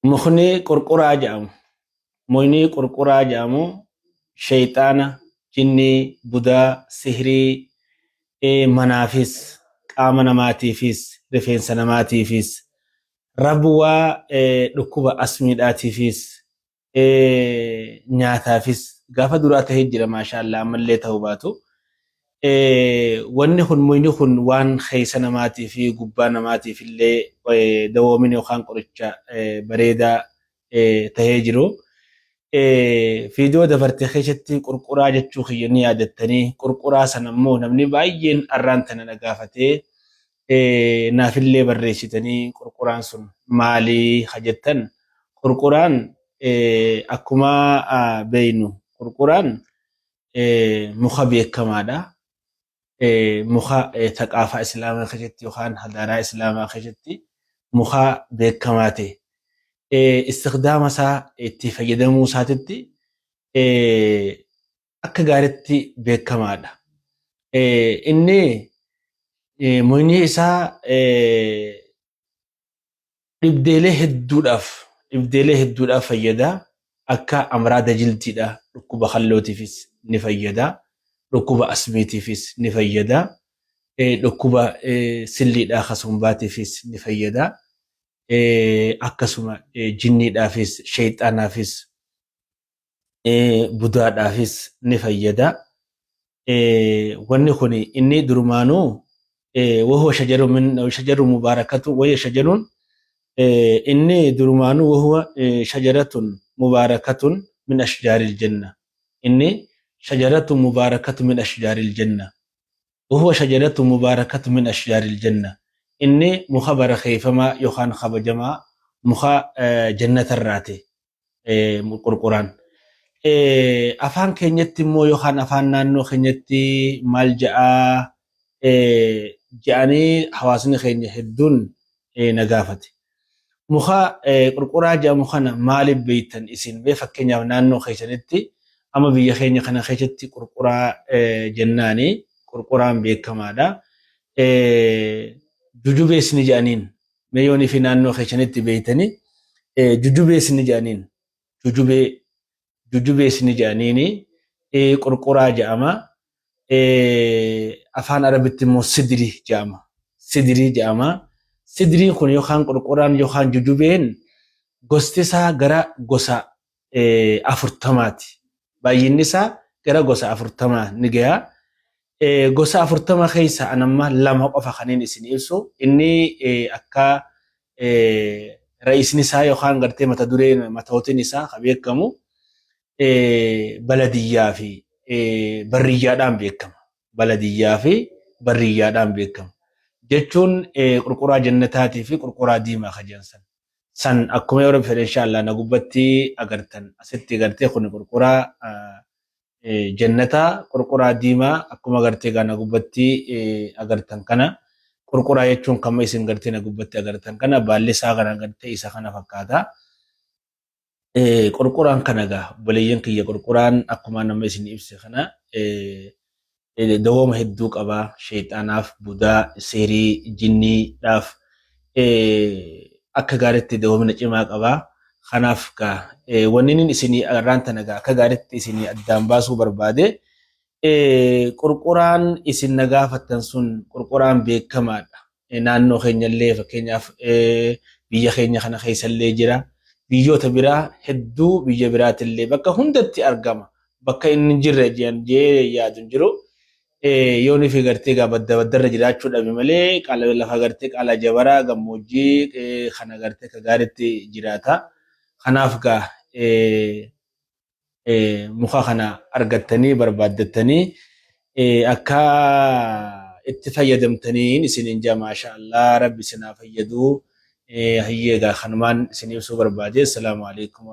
mukni qurquraa jedhamu. Mukni qurquraa jedhamu shayxaana, jinnii, budaa, sihirii manaafis, qaama namaatiifis, rifeensa namaatiifis, rabbuwaa dhukkuba asmiidhaatiifis, nyaataafis gaafa duraa tahee jira maashaallah ammallee ta'uu baatu. Wanni kun mukni kun waan keessa namaatii fi gubbaa namaatiif illee dawoomina yookaan qoricha bareedaa tahee jiru. Fiidiyoo dabartee keessatti qurquraa jechuu kiyya ni yaadattanii qurquraa sana immoo namni baay'een arraan tana na gaafatee naafillee barreessitanii qurquraan sun maalii hajjettan qurquraan akkuma beeynu qurquraan muka beekamaadha. Muka taqaafaa islaamaa keessatti yookaan hadaaraa islaamaa keessatti muka beekamaa ta'e. Istiqdaama isaa itti fayyadamuu isaatitti akka gaariitti beekamaadha. Inni mukni isaa dhibdeelee hedduudhaaf fayyada. Akka amraada jildiidha dhukkuba hallootiifis ni fayyada. Dhukkuba asmiitiifis ni fayyada. Dhukkuba silliidhaa kasumbaatiifis ni fayyada. Akkasuma jinniidhaafis, shayxaanaafis, budaadhaafis ni fayyada. Wanni kun inni durumaanuu وهو شجر مباركة وهي شجر إني درمانو وهو شجرة مباركة من أشجار الجنة. إني شجرة مباركة من أشجار الجنة وهو شجرة مباركة من أشجار الجنة. إني مخبر خيفما يخان خبجما مخا جنة الراتي القرآن أفان كنيتي مو يخان أفان نانو كنيتي مالجأ جاني حواسني خيني هدون نقافتي مخا قرقرا جا مخانا مالي بيتن إسين بفكينيا نانو خيشنتي أما بيا خيني خنا خيشتي قرقرا جناني قرقران بيكمادا جوجوبي سني جانين ميوني في نانو خيشنتي بيتني جوجوبي سني جانين جوجوبي سني جانيني قرقرا جاما أفان عربيت مو سدري جاما سدري كون يوخان قرقران يوخان جوجوبين غوستيسا غرا غوسا أفرتماتي باينيسا غرا غوسا أفرتما نجيا غوسا أفرتما خيسا أنما لما قفا خنين إسني إلسو إني أكا رئيس نساء يوخان غرتي متدورين متوتي نساء خبيكمو بلدية في بريادان بيكم بلدية في بريادان بيكم جتون قرقرا جنتاتي في قرقرا ديما خجنسن سن أكما يورب في إن شاء الله نقبتي أغرتن أستي غرتي خوني قرقرا جنتا قرقرا ديما أكما غرتي نقبتي أغرتن كنا قرقرا يتون كما يسن غرتي نقبتي أغرتن كنا بالي ساغنا غرتي إسا خنا فكاتا قرقران كنغا بليين كي قرقران أكما نمسين إبسي خنا دوام هدوك أبا شيطاناف بودا سيري جني داف akka gaariitti dawoomina cimaa qaba. Kanaaf wanni isinii arraanta nagaa akka gaariitti isinii addaan baasuu barbaade qurquraan isin nagaafattan sun qurquraan beekamaadha. Naannoo keenyallee fakkeenyaaf biyya keenya kana keessallee jira. Biyyoota biraa hedduu biyya biraatillee bakka hundatti argama. Bakka inni jirre jee yaadun jiru. Yooni fi gartee baddarra jiraachuu dhabe malee qaala lafa gartee qaala jabaraa gammoojjii kana gartee ka gaariitti jiraata. Kanaaf muka kana argattanii barbaaddattanii akka itti fayyadamtaniin isiniin jaa maashaallah rabbi isinaa fayyaduu hayyeegaa kanumaan isinii ibsuu barbaade. Assalaamu alaikum.